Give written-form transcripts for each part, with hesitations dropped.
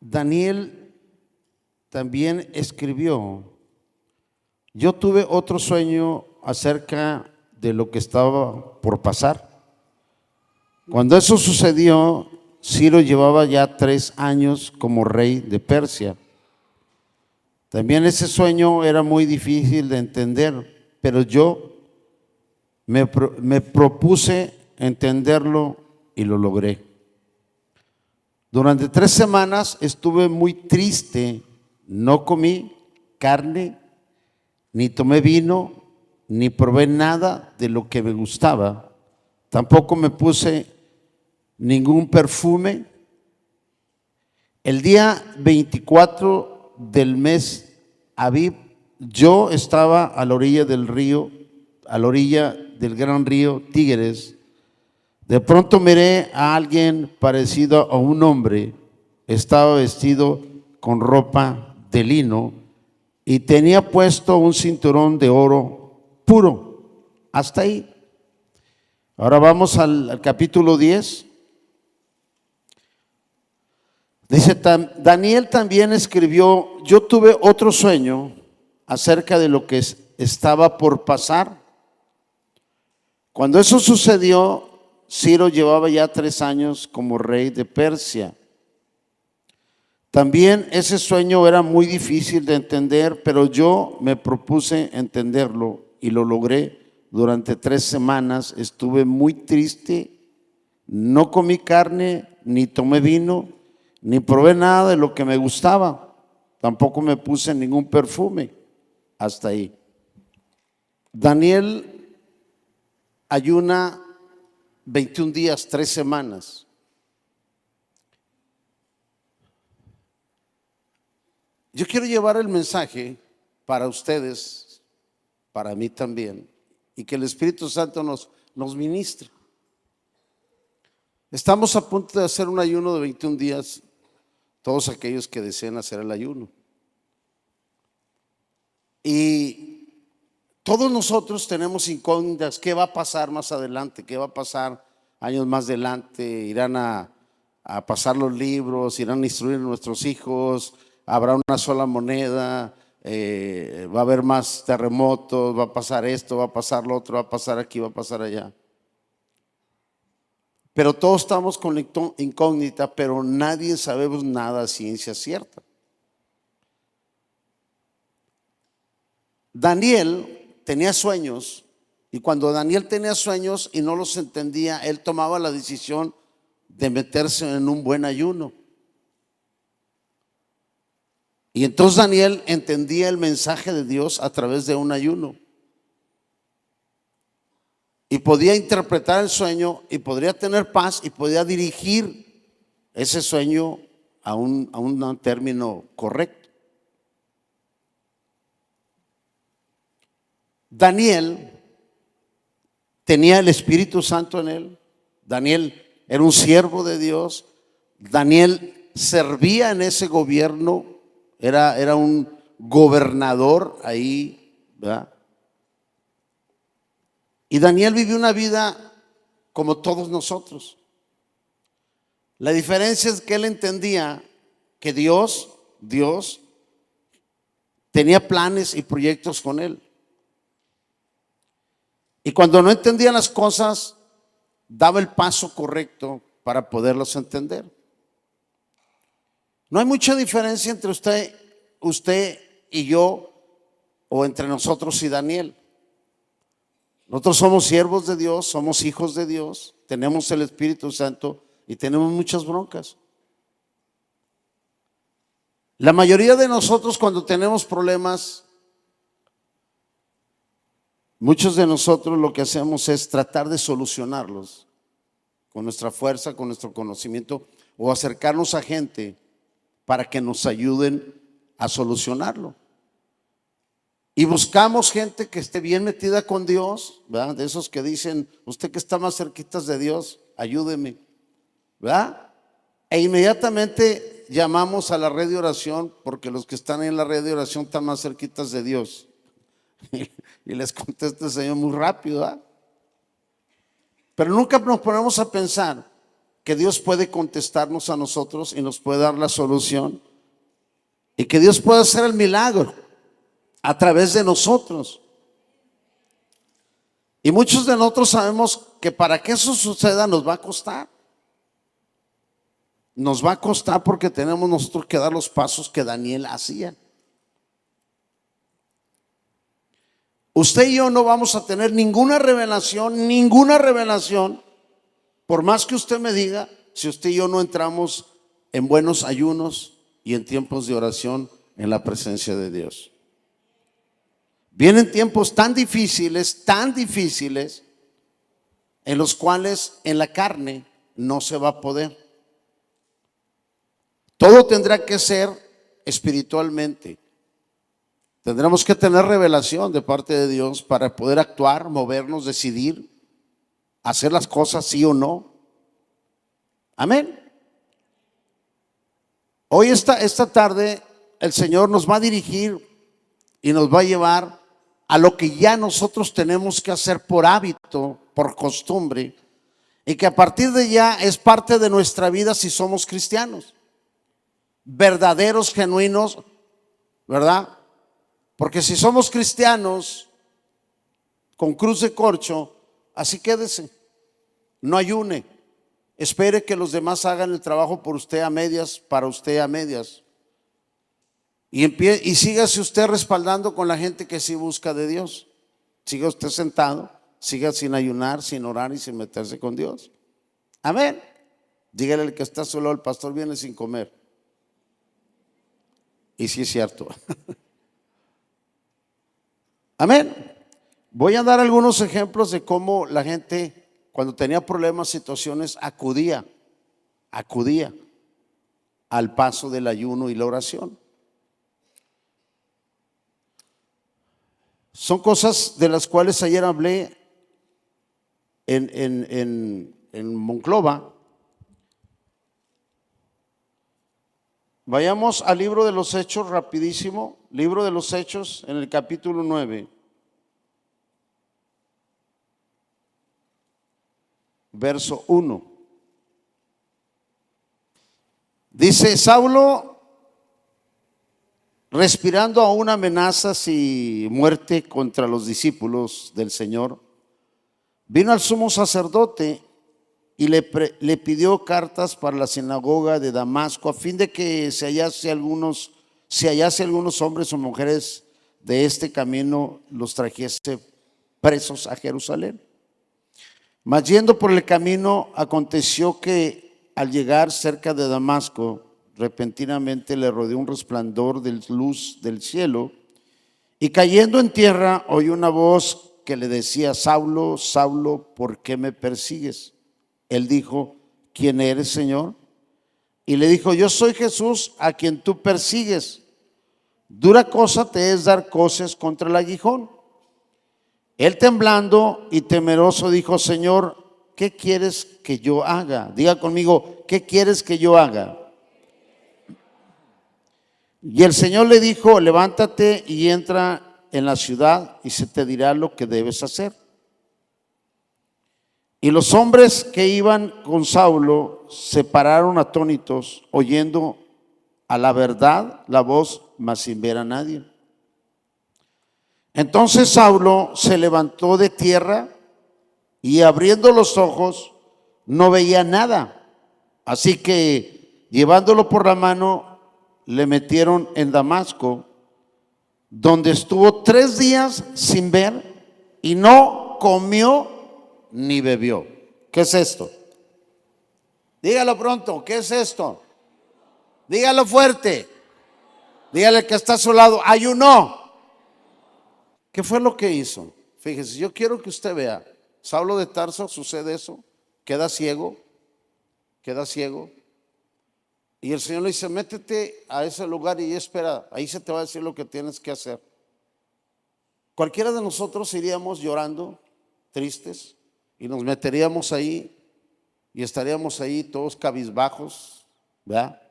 Daniel también escribió: yo tuve otro sueño acerca de lo que estaba por pasar. Cuando eso sucedió, Ciro llevaba ya 3 años como rey de Persia. También ese sueño era muy difícil de entender, pero yo me propuse entenderlo y lo logré. Durante 3 semanas estuve muy triste, no comí carne, ni tomé vino, ni probé nada de lo que me gustaba. Tampoco me puse ningún perfume. El día 24 del mes Abib, yo estaba a la orilla del río, a la orilla del gran río Tigres. De pronto miré a alguien parecido a un hombre. Estaba vestido con ropa de lino y tenía puesto un cinturón de oro puro. Hasta ahí. Ahora vamos al capítulo 10. Dice, Daniel también escribió: yo tuve otro sueño acerca de lo que estaba por pasar. Cuando eso sucedió, Ciro llevaba ya 3 años como rey de Persia. También ese sueño era muy difícil de entender, pero yo me propuse entenderlo y lo logré. Durante 3 semanas estuve muy triste, no comí carne, ni tomé vino, ni probé nada de lo que me gustaba. Tampoco me puse ningún perfume. Hasta ahí. Daniel ayuna 21 días, 3 semanas. Yo quiero llevar el mensaje para ustedes, para mí también, y que el Espíritu Santo nos ministre. Estamos a punto de hacer un ayuno de 21 días, todos aquellos que deseen hacer el ayuno. Y todos nosotros tenemos incógnitas. ¿Qué va a pasar más adelante? ¿Qué va a pasar años más adelante? ¿Irán a pasar los libros? ¿Irán a instruir a nuestros hijos? ¿Habrá una sola moneda? ¿Va a haber más terremotos? ¿Va a pasar esto? ¿Va a pasar lo otro? ¿Va a pasar aquí? ¿Va a pasar allá? Pero todos estamos con la incógnita, pero nadie sabemos nada a ciencia cierta. Daniel tenía sueños, y cuando Daniel tenía sueños y no los entendía, él tomaba la decisión de meterse en un buen ayuno. Y entonces Daniel entendía el mensaje de Dios a través de un ayuno. Y podía interpretar el sueño, y podría tener paz, y podía dirigir ese sueño a un término correcto. Daniel tenía el Espíritu Santo en él. Daniel era un siervo de Dios. Daniel servía en ese gobierno. Era un gobernador ahí, ¿verdad? Y Daniel vivió una vida como todos nosotros. La diferencia es que él entendía que Dios tenía planes y proyectos con él. Y cuando no entendía las cosas, daba el paso correcto para poderlos entender. No hay mucha diferencia entre usted y yo, o entre nosotros y Daniel. Nosotros somos siervos de Dios, somos hijos de Dios, tenemos el Espíritu Santo y tenemos muchas broncas. La mayoría de nosotros, cuando tenemos problemas, muchos de nosotros lo que hacemos es tratar de solucionarlos con nuestra fuerza, con nuestro conocimiento, o acercarnos a gente para que nos ayuden a solucionarlo. Y buscamos gente que esté bien metida con Dios, ¿verdad? De esos que dicen: usted que está más cerquitas de Dios, ayúdeme, ¿verdad? E inmediatamente llamamos a la red de oración, porque los que están en la red de oración están más cerquitas de Dios. Y les contesta el Señor muy rápido, ¿verdad? Pero nunca nos ponemos a pensar que Dios puede contestarnos a nosotros y nos puede dar la solución y que Dios puede hacer el milagro a través de nosotros. Y muchos de nosotros sabemos que para que eso suceda nos va a costar. Nos va a costar porque tenemos nosotros que dar los pasos que Daniel hacía. Usted y yo no vamos a tener ninguna revelación, por más que usted me diga, si usted y yo no entramos en buenos ayunos y en tiempos de oración en la presencia de Dios. Vienen tiempos tan difíciles, en los cuales en la carne no se va a poder. Todo tendrá que ser espiritualmente. Tendremos que tener revelación de parte de Dios para poder actuar, movernos, decidir, hacer las cosas sí o no. Amén. Hoy esta tarde el Señor nos va a dirigir y nos va a llevar a lo que ya nosotros tenemos que hacer por hábito, por costumbre, y que a partir de ya es parte de nuestra vida si somos cristianos, verdaderos, genuinos, ¿verdad? Porque si somos cristianos con cruz de corcho, así quédese, no ayune, espere que los demás hagan el trabajo por usted a medias, para usted a medias. Y sígase usted respaldando con la gente que sí busca de Dios. Siga usted sentado, siga sin ayunar, sin orar y sin meterse con Dios. Amén. Dígale al que está solo, el pastor viene sin comer. Y sí es cierto. Amén. Voy a dar algunos ejemplos de cómo la gente, cuando tenía problemas, situaciones, acudía al paso del ayuno y la oración. Son cosas de las cuales ayer hablé en Monclova. Vayamos al libro de los Hechos rapidísimo. Libro de los Hechos en el capítulo 9. Verso 1. Dice: Saulo, respirando aún amenazas y muerte contra los discípulos del Señor, vino al sumo sacerdote y le pidió cartas para la sinagoga de Damasco, a fin de que se hallase algunos hombres o mujeres de este camino, los trajese presos a Jerusalén. Mas yendo por el camino, aconteció que al llegar cerca de Damasco, repentinamente le rodeó un resplandor de luz del cielo, y cayendo en tierra oyó una voz que le decía: Saulo, Saulo, ¿por qué me persigues? Él dijo: ¿quién eres, Señor? Y le dijo: yo soy Jesús, a quien tú persigues. Dura cosa te es dar coces contra el aguijón. Él, temblando y temeroso, dijo: Señor, ¿qué quieres que yo haga? Diga conmigo: ¿qué quieres que yo haga? Y el Señor le dijo: levántate y entra en la ciudad y se te dirá lo que debes hacer. Y los hombres que iban con Saulo se pararon atónitos, oyendo a la verdad la voz, mas sin ver a nadie. Entonces Saulo se levantó de tierra y, abriendo los ojos, no veía nada. Así que, llevándolo por la mano, le metieron en Damasco, donde estuvo 3 días sin ver y no comió ni bebió. ¿Qué es esto? Dígalo pronto, ¿qué es esto? Dígalo fuerte. Dígale que está a su lado: ayunó. ¿Qué fue lo que hizo? Fíjese, yo quiero que usted vea. Saulo de Tarso, sucede eso, queda ciego. Y el Señor le dice: métete a ese lugar y espera, ahí se te va a decir lo que tienes que hacer. Cualquiera de nosotros iríamos llorando, tristes, y nos meteríamos ahí y estaríamos ahí todos cabizbajos, ¿verdad?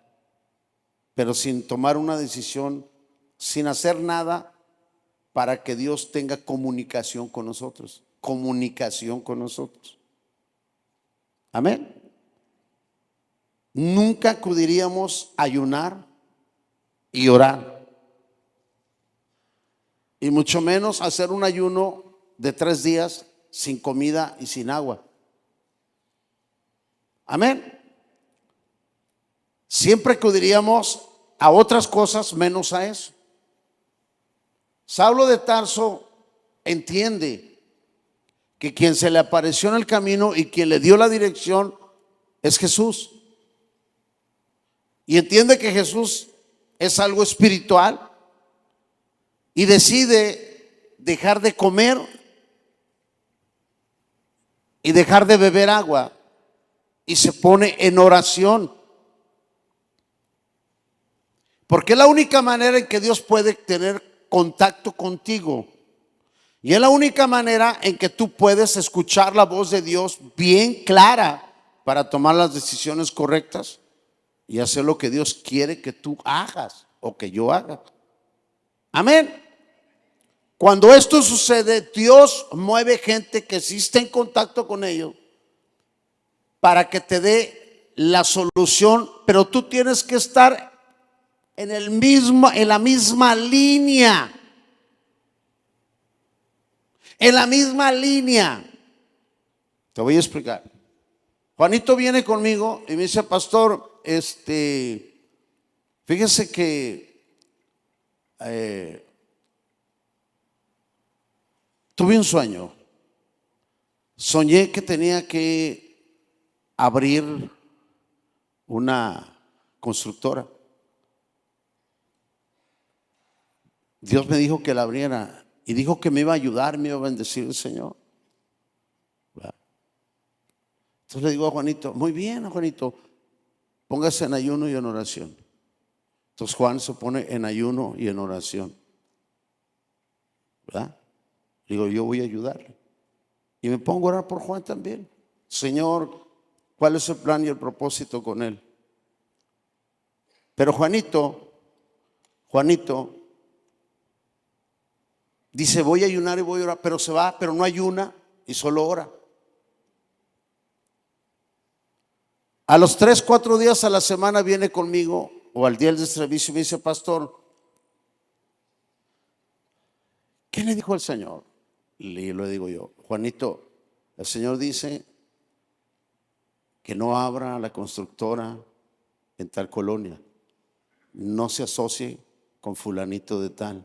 Pero sin tomar una decisión, sin hacer nada para que Dios tenga comunicación con nosotros. Amén. nunca acudiríamos a ayunar y orar, y mucho menos hacer un ayuno de 3 días sin comida y sin agua. Amén. Siempre acudiríamos a otras cosas menos a eso. Saulo de Tarso entiende que quien se le apareció en el camino y quien le dio la dirección es Jesús. Y entiende que Jesús es algo espiritual y decide dejar de comer y dejar de beber agua y se pone en oración. Porque es la única manera en que Dios puede tener contacto contigo. Y es la única manera en que tú puedes escuchar la voz de Dios bien clara para tomar las decisiones correctas y hacer lo que Dios quiere que tú hagas o que yo haga. Amén. Cuando esto sucede, Dios mueve gente que sí está en contacto con ellos para que te dé la solución, pero tú tienes que estar en la misma línea. En la misma línea. Te voy a explicar. Juanito viene conmigo y me dice: pastor, fíjese que tuve un sueño. Soñé que tenía que abrir una constructora. Dios me dijo que la abriera y dijo que me iba a ayudar, me iba a bendecir el Señor. Entonces le digo a Juanito: muy bien, Juanito, póngase en ayuno y en oración. Entonces Juan se pone en ayuno y en oración, ¿verdad? Digo: yo voy a ayudarle. Y me pongo a orar por Juan también. Señor, ¿cuál es el plan y el propósito con él? Pero Juanito dice: voy a ayunar y voy a orar, pero se va, pero no ayuna y solo ora. A los 3, 4 días a la semana viene conmigo, o al día del servicio, y me dice: pastor, ¿qué le dijo el Señor? Y le digo yo: Juanito, el Señor dice que no abra la constructora en tal colonia, no se asocie con fulanito de tal,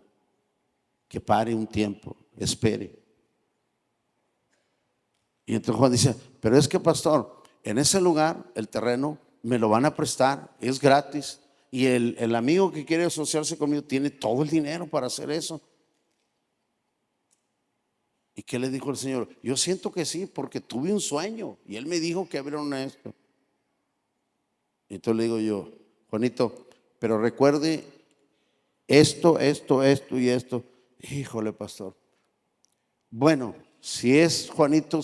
que pare un tiempo, espere. Y entonces Juan dice: pero es que, pastor, en ese lugar el terreno me lo van a prestar, es gratis, y el amigo que quiere asociarse conmigo tiene todo el dinero para hacer eso. ¿Y qué le dijo el Señor? Yo siento que sí, porque tuve un sueño y él me dijo que abrieron esto. Y entonces le digo yo: Juanito, pero recuerde esto y esto. Híjole, pastor. Bueno, si es Juanito,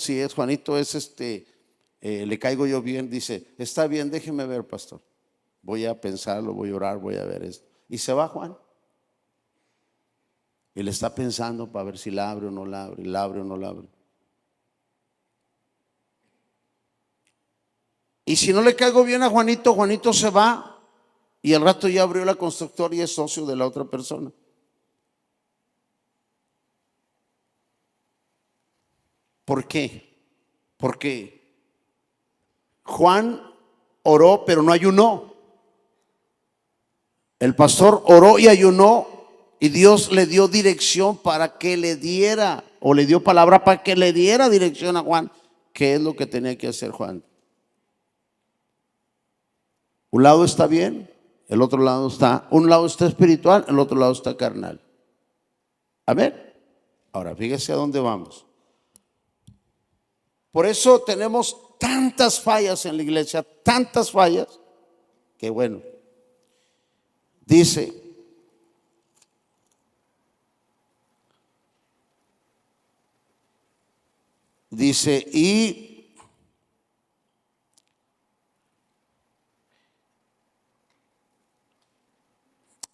le caigo yo bien. Dice: está bien, déjeme ver, pastor. Voy a pensarlo, voy a orar, voy a ver esto. Y se va Juan. Él está pensando para ver si la abre o no la abre, la abre o no la abre. Y si no le caigo bien a Juanito, Juanito se va y al rato ya abrió la constructora y es socio de la otra persona. ¿Por qué? Porque Juan oró pero no ayunó. El pastor oró y ayunó y Dios le dio dirección para que le diera, o le dio palabra para que le diera dirección a Juan. ¿Qué es lo que tenía que hacer Juan? Un lado está bien, el otro lado está, un lado está espiritual, el otro lado está carnal. Amén. Ahora fíjese a dónde vamos. Por eso tenemos tantas fallas en la iglesia, tantas fallas, que bueno, dice: y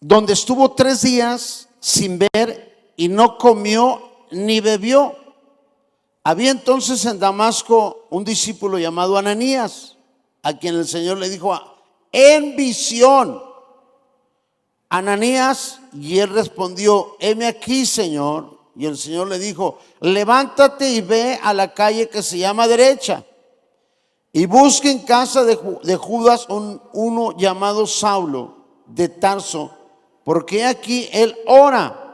donde estuvo 3 días sin ver y no comió ni bebió. Había entonces en Damasco un discípulo llamado Ananías, a quien el Señor le dijo: en visión: Ananías. Y él respondió: heme aquí, Señor. Y el Señor le dijo: levántate y ve a la calle que se llama Derecha, y busca en casa de Judas uno llamado Saulo de Tarso, porque aquí él ora.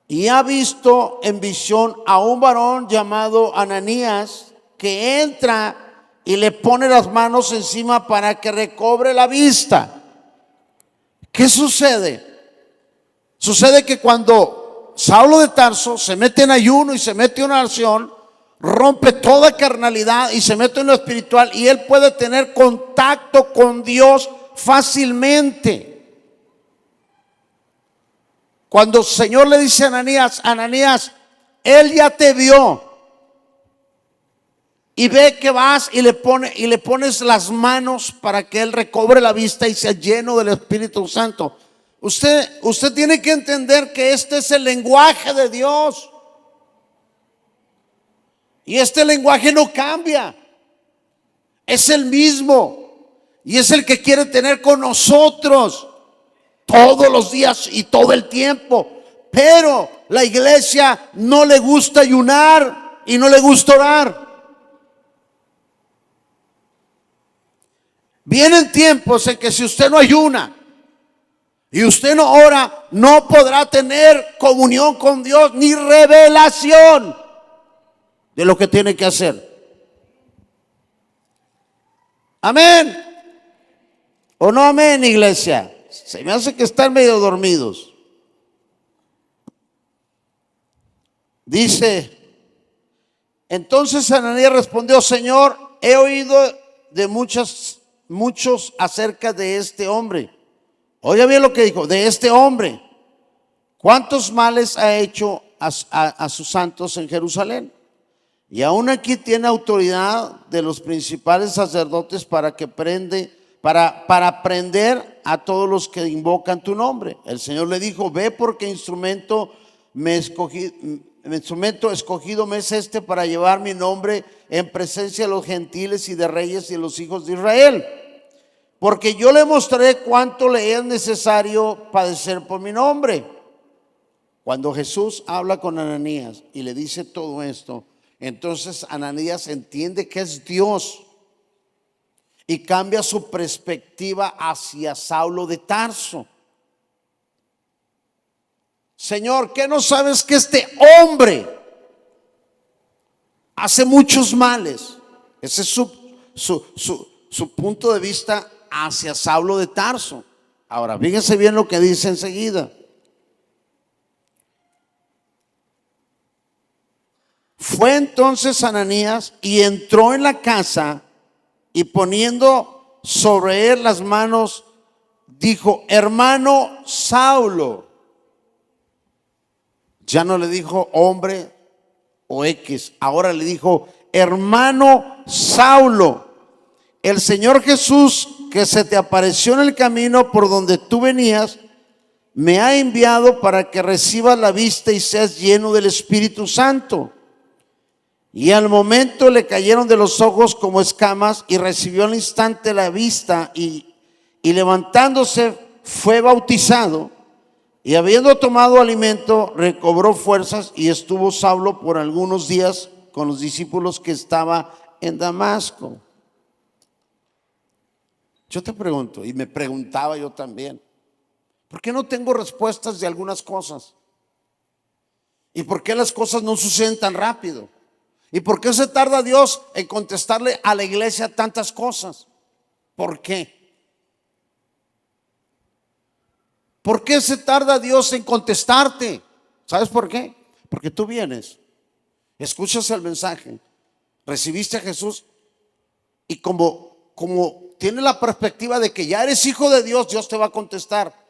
Y ha visto en visión a un varón llamado Ananías, que entra y le pone las manos encima para que recobre la vista. ¿Qué sucede? Sucede que cuando Saulo de Tarso se mete en ayuno y se mete en oración, rompe toda carnalidad y se mete en lo espiritual, y él puede tener contacto con Dios fácilmente. Cuando el Señor le dice a Ananías: Ananías, él ya te vio, y ve que vas y le pones las manos para que él recobre la vista y sea lleno del Espíritu Santo. Usted tiene que entender que este es el lenguaje de Dios, y este lenguaje no cambia, es el mismo, y es el que quiere tener con nosotros todos los días y todo el tiempo. Pero la iglesia no le gusta ayunar y no le gusta orar. Vienen tiempos en que si usted no ayuna y usted no ora, no podrá tener comunión con Dios ni revelación de lo que tiene que hacer. Amén. ¿O no amén, iglesia? Se me hace que están medio dormidos. Dice: entonces Ananías respondió: Señor, he oído de muchos acerca de este hombre. Oiga bien lo que dijo: de este hombre. ¿Cuántos males ha hecho a sus santos en Jerusalén? Y aún aquí tiene autoridad de los principales sacerdotes para prender a todos los que invocan tu nombre. El Señor le dijo: ve, porque instrumento escogido me es este para llevar mi nombre en presencia de los gentiles y de reyes y de los hijos de Israel. Porque yo le mostraré cuánto le es necesario padecer por mi nombre. Cuando Jesús habla con Ananías y le dice todo esto, entonces Ananías entiende que es Dios y cambia su perspectiva hacia Saulo de Tarso. Señor, ¿qué no sabes que este hombre hace muchos males? Ese es su punto de vista hacia Saulo de Tarso. Ahora, fíjense bien lo que dice enseguida. Fue entonces Ananías y entró en la casa, y poniendo sobre él las manos, dijo: hermano Saulo. Ya no le dijo hombre o X, ahora le dijo: hermano Saulo, el Señor Jesús, que se te apareció en el camino por donde tú venías, me ha enviado para que recibas la vista y seas lleno del Espíritu Santo. Y al momento le cayeron de los ojos como escamas, y recibió al instante la vista, y levantándose fue bautizado. Y habiendo tomado alimento, recobró fuerzas, y estuvo Saulo por algunos días con los discípulos que estaba en Damasco. Yo te pregunto, y me preguntaba yo también, ¿por qué no tengo respuestas de algunas cosas? ¿Y por qué las cosas no suceden tan rápido? ¿Y por qué se tarda Dios en contestarle a la iglesia tantas cosas? ¿Por qué? ¿Por qué se tarda Dios en contestarte? ¿Sabes por qué? Porque tú vienes, escuchas el mensaje, recibiste a Jesús, y como tienes la perspectiva de que ya eres hijo de Dios, Dios te va a contestar.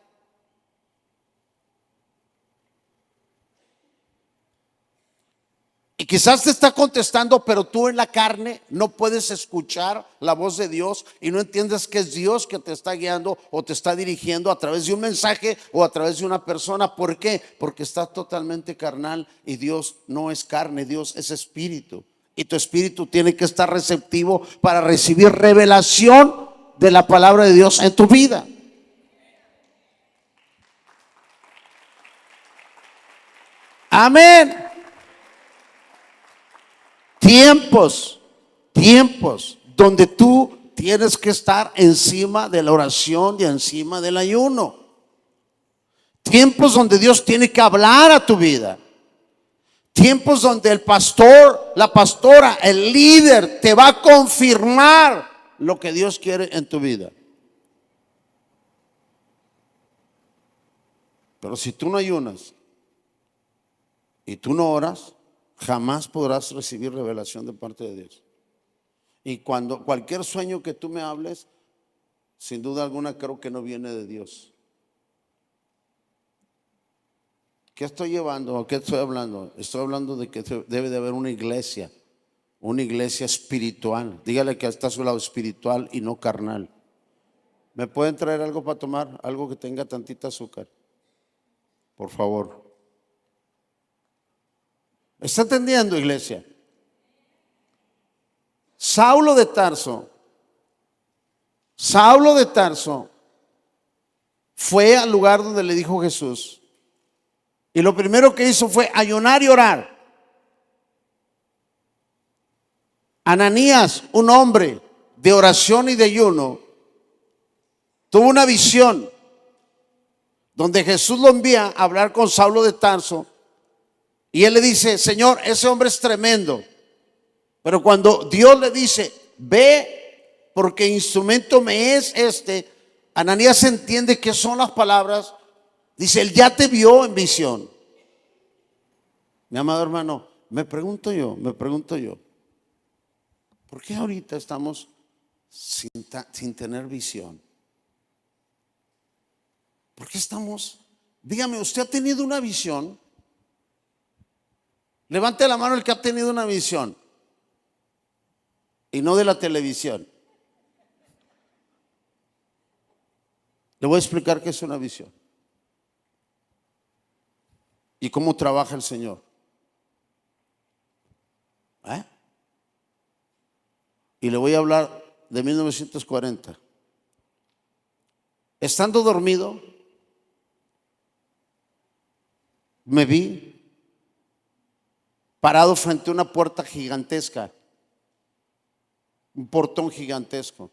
Y quizás te está contestando, pero tú en la carne no puedes escuchar la voz de Dios y no entiendes que es Dios que te está guiando o te está dirigiendo a través de un mensaje o a través de una persona. ¿Por qué? Porque estás totalmente carnal, y Dios no es carne, Dios es espíritu. Y tu espíritu tiene que estar receptivo para recibir revelación de la palabra de Dios en tu vida. Amén. Tiempos donde tú tienes que estar encima de la oración y encima del ayuno. Tiempos donde Dios tiene que hablar a tu vida. Tiempos donde el pastor, la pastora, el líder te va a confirmar lo que Dios quiere en tu vida. Pero si tú no ayunas y tú no oras, jamás podrás recibir revelación de parte de Dios. Y cuando cualquier sueño que tú me hables, sin duda alguna creo que no viene de Dios. ¿Qué estoy llevando? ¿A qué estoy hablando? Estoy hablando de que debe de haber una iglesia espiritual. Dígale que está a su lado, espiritual y no carnal. ¿Me pueden traer algo para tomar? Algo que tenga tantita azúcar, por favor. ¿Está entendiendo, iglesia? Saulo de Tarso fue al lugar donde le dijo Jesús, y lo primero que hizo fue ayunar y orar. Ananías, un hombre de oración y de ayuno, tuvo una visión donde Jesús lo envía a hablar con Saulo de Tarso, y él le dice: Señor, ese hombre es tremendo. Pero cuando Dios le dice: ve, porque instrumento me es este, Ananías entiende que son las palabras. Dice: él ya te vio en visión. Mi amado hermano, me pregunto yo, ¿por qué ahorita estamos sin tener visión? ¿Por qué estamos? Dígame, ¿usted ha tenido una visión? Levante la mano el que ha tenido una visión. Y no de la televisión. Le voy a explicar qué es una visión y cómo trabaja el Señor. Y le voy a hablar de 1940. Estando dormido, me vi parado frente a una puerta gigantesca, un portón gigantesco.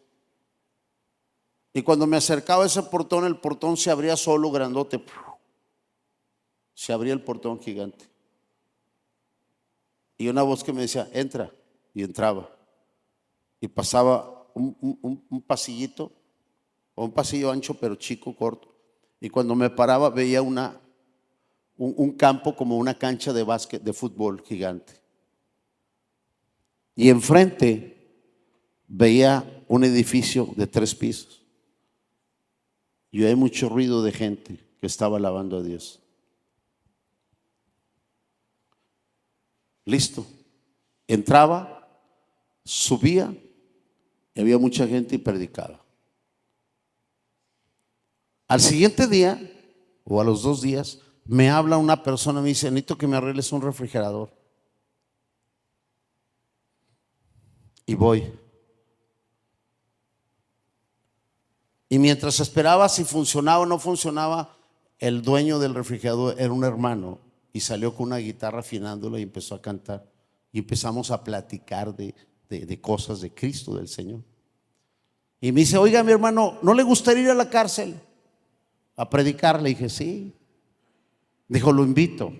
Y cuando me acercaba a ese portón, el portón se abría solo, grandote. Se abría el portón gigante. Y una voz que me decía: entra. Y entraba. Y pasaba un pasillito, o un pasillo ancho pero chico, corto. Y cuando me paraba veía un campo como una cancha de básquet, de fútbol gigante. Y enfrente veía un edificio de 3 pisos. Y hay mucho ruido de gente que estaba alabando a Dios. Listo. Entraba, subía, y había mucha gente y predicaba. Al siguiente día, o a los 2 días, me habla una persona y me dice: necesito que me arregles un refrigerador. Y voy. Y mientras esperaba si funcionaba o no funcionaba, el dueño del refrigerador era un hermano y salió con una guitarra afinándola y empezó a cantar. Y empezamos a platicar de cosas de Cristo, del Señor. Y me dice: oiga, mi hermano, ¿no le gustaría ir a la cárcel a predicar? Le dije: sí. Dijo: lo invito.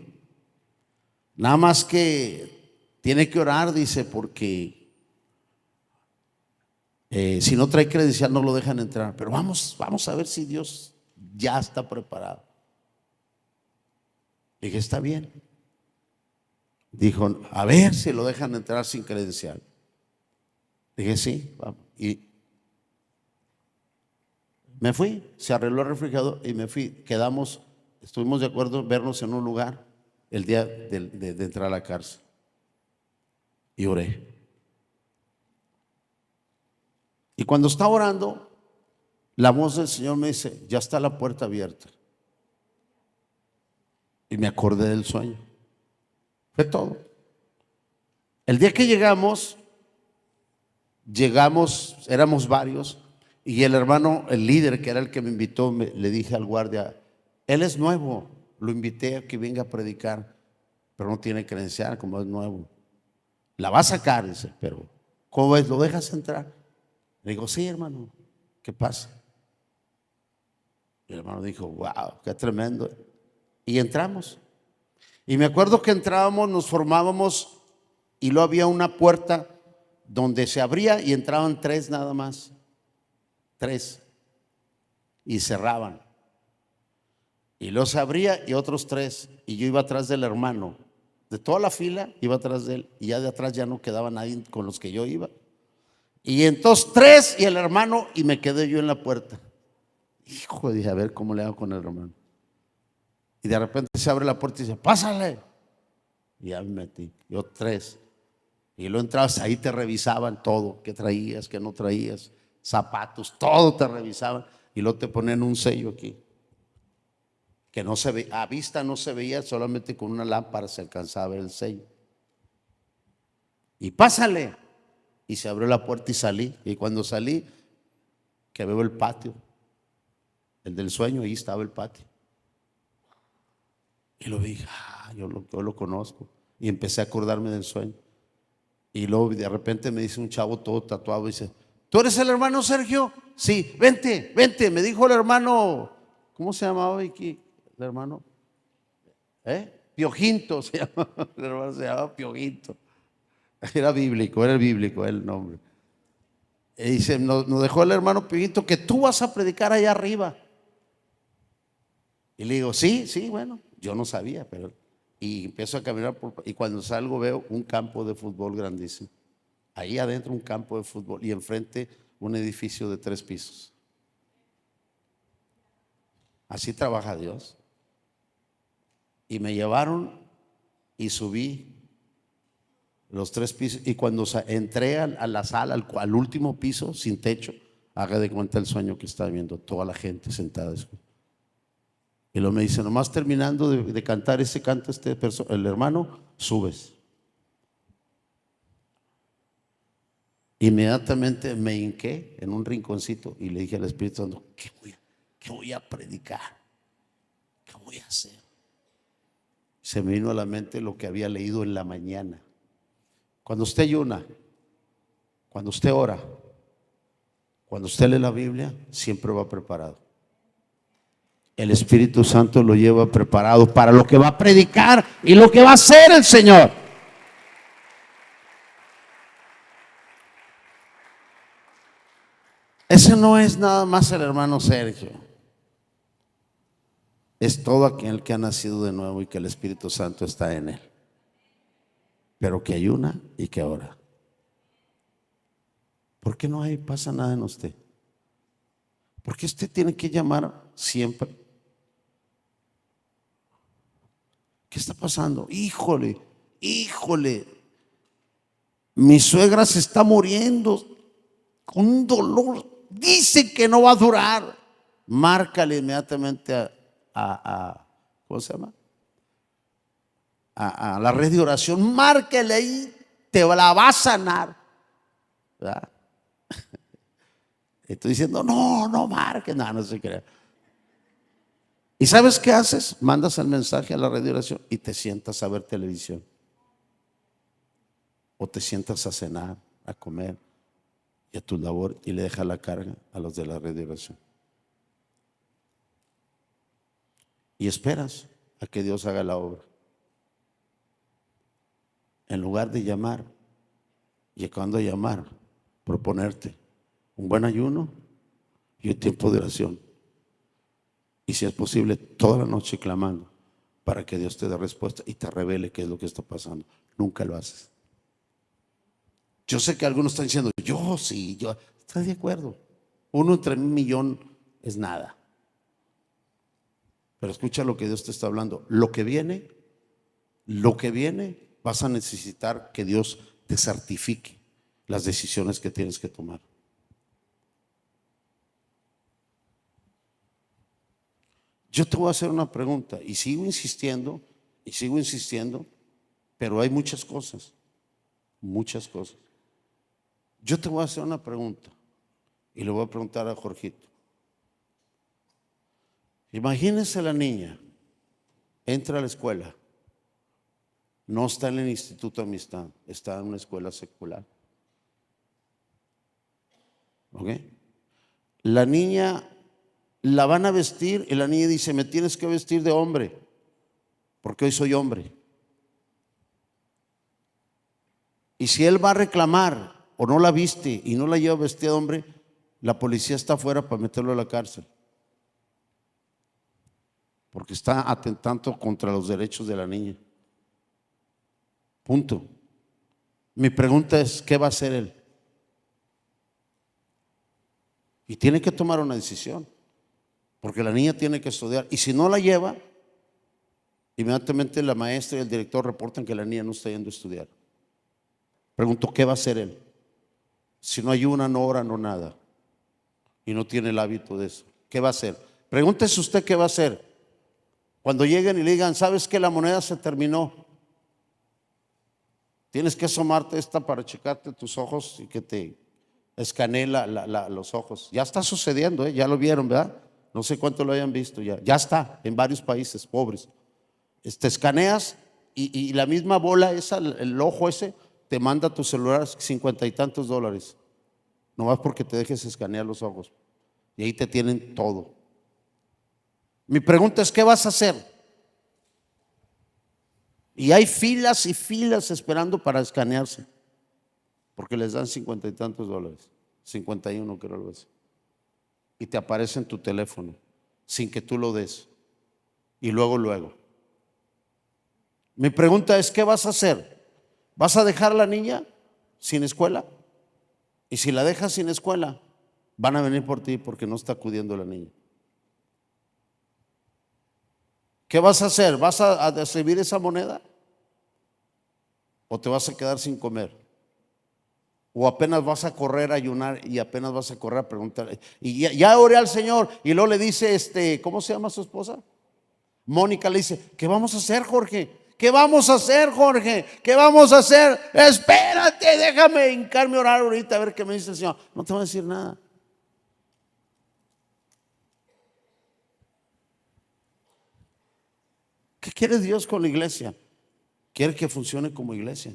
Nada más que tiene que orar, dice, porque si no trae credencial no lo dejan entrar. Pero vamos a ver si Dios ya está preparado. Le dije: está bien. Dijo: a ver si lo dejan entrar sin credencial. Le dije: sí, vamos. Y me fui, se arregló el refrigerador y me fui. Estuvimos de acuerdo en vernos en un lugar el día de entrar a la cárcel. Y oré. Y cuando estaba orando, la voz del Señor me dice: ya está la puerta abierta. Y me acordé del sueño. Fue todo. El día que llegamos, éramos varios, Y el hermano, el líder, que era el que me invitó, le dije al guardia, él es nuevo, lo invité a que venga a predicar, pero no tiene credencial, como es nuevo. La va a sacar, dice, pero ¿cómo es? ¿Lo dejas entrar? Le digo, sí, hermano, ¿qué pasa? Y el hermano dijo, wow, qué tremendo. Y entramos. Y me acuerdo que entrábamos, nos formábamos y luego había una puerta donde se abría y entraban tres nada más. Tres. Y cerraban. Y luego se abría y otros tres. Y yo iba atrás del hermano. De toda la fila iba atrás de él. Y ya de atrás ya no quedaba nadie con los que yo iba. Y entonces tres y el hermano y me quedé yo en la puerta. Hijo, dije, a ver cómo le hago con el hermano. Y de repente se abre la puerta y dice, pásale. Y ya me metí. Yo tres. Y luego entrabas, ahí te revisaban todo. ¿Qué traías, qué no traías? Zapatos, todo te revisaban. Y luego te ponían un sello aquí. Que no se ve, a vista no se veía, solamente con una lámpara se alcanzaba a ver el sello. Y pásale. Y se abrió la puerta y salí. Y cuando salí, que veo el patio, el del sueño, ahí estaba el patio. Y lo vi, yo lo conozco. Y empecé a acordarme del sueño. Y luego de repente me dice un chavo todo tatuado, dice, ¿tú eres el hermano Sergio? Sí, vente, vente, me dijo el hermano, ¿cómo se llamaba aquí? El hermano, Piojinto se llamaba, el hermano se llamaba Piojinto. Era bíblico el nombre. Y dice, nos dejó el hermano Piojinto que tú vas a predicar allá arriba. Y le digo, sí, sí, bueno, yo no sabía, pero... Y empiezo a caminar y cuando salgo veo un campo de fútbol grandísimo. Ahí adentro un campo de fútbol y enfrente un edificio de 3 pisos. Así trabaja Dios. Y me llevaron y subí los 3 pisos. Y cuando entré a la sala, al último piso, sin techo, haga de cuenta el sueño que estaba viendo, toda la gente sentada. Y luego me dice, nomás terminando de cantar ese canto, el hermano, subes. Inmediatamente me hinqué en un rinconcito y le dije al Espíritu Santo, ¿qué voy a predicar? ¿Qué voy a hacer? Se me vino a la mente lo que había leído en la mañana. Cuando usted ayuna, cuando usted ora, cuando usted lee la Biblia, siempre va preparado. El Espíritu Santo lo lleva preparado para lo que va a predicar y lo que va a hacer el Señor. Ese no es nada más el hermano Sergio. Es todo aquel que ha nacido de nuevo y que el Espíritu Santo está en él. Pero que ayuna y que ora. ¿Por qué no pasa nada en usted? ¿Por qué usted tiene que llamar siempre? ¿Qué está pasando? Híjole, híjole. Mi suegra se está muriendo con un dolor. Dice que no va a durar. Márcale inmediatamente ¿cómo se llama? A la red de oración. Márcale ahí, te la va a sanar. ¿Verdad? Estoy diciendo, no marques, no se crea. ¿Y sabes qué haces? Mandas el mensaje a la red de oración y te sientas a ver televisión. O te sientas a cenar, a comer y a tu labor y le dejas la carga a los de la red de oración. Y esperas a que Dios haga la obra. En lugar de llamar, y cuando llamar, proponerte un buen ayuno y un tiempo de oración. Y si es posible, toda la noche clamando para que Dios te dé respuesta y te revele qué es lo que está pasando. Nunca lo haces. Yo sé que algunos están diciendo, yo estoy de acuerdo. 1 entre 1.000.000 es nada. Pero escucha lo que Dios te está hablando. Lo que viene, vas a necesitar que Dios te certifique las decisiones que tienes que tomar. Yo te voy a hacer una pregunta y sigo insistiendo, pero hay muchas cosas. Yo te voy a hacer una pregunta. Y le voy a preguntar a Jorgito. Imagínense la niña, entra a la escuela, no está en el Instituto Amistad, está en una escuela secular. ¿Ok? La niña la van a vestir y la niña dice, me tienes que vestir de hombre, porque hoy soy hombre. Y si él va a reclamar o no la viste y no la lleva vestida de hombre, la policía está afuera para meterlo a la cárcel, porque está atentando contra los derechos de la niña. Punto. Mi pregunta es, ¿qué va a hacer él? Y tiene que tomar una decisión, porque la niña tiene que estudiar. Y si no la lleva, inmediatamente la maestra y el director reportan que la niña no está yendo a estudiar. Pregunto, ¿qué va a hacer él? Si no ayuna, no ora, no nada, y no tiene el hábito de eso, ¿qué va a hacer? Pregúntese usted qué va a hacer cuando lleguen y le digan, ¿sabes que la moneda se terminó? Tienes que asomarte esta para checarte tus ojos y que te escanee los ojos. Ya está sucediendo, ya lo vieron, ¿verdad? No sé cuánto lo hayan visto ya. Ya está en varios países pobres. Te escaneas y la misma bola esa, el ojo ese, te manda a tu celular 50 y tantos dólares. Nomás porque te dejes escanear los ojos. Y ahí te tienen todo. Mi pregunta es, ¿qué vas a hacer? Y hay filas y filas esperando para escanearse, porque les dan 50 y tantos dólares, 51 creo algo así. Y te aparece en tu teléfono sin que tú lo des. Y luego. Mi pregunta es, ¿qué vas a hacer? ¿Vas a dejar a la niña sin escuela? Y si la dejas sin escuela, van a venir por ti porque no está acudiendo la niña. ¿Qué vas a hacer? ¿Vas a recibir esa moneda? ¿O te vas a quedar sin comer? ¿O apenas vas a correr a ayunar y apenas vas a correr a preguntar? Y ya oré al Señor. Y luego le dice, ¿cómo se llama su esposa? Mónica le dice, ¿qué vamos a hacer, Jorge? ¿Qué vamos a hacer, Jorge? ¿Qué vamos a hacer? Espérate, déjame hincarme a orar ahorita a ver qué me dice el Señor. No te va a decir nada. ¿Qué quiere Dios con la iglesia? Quiere que funcione como iglesia.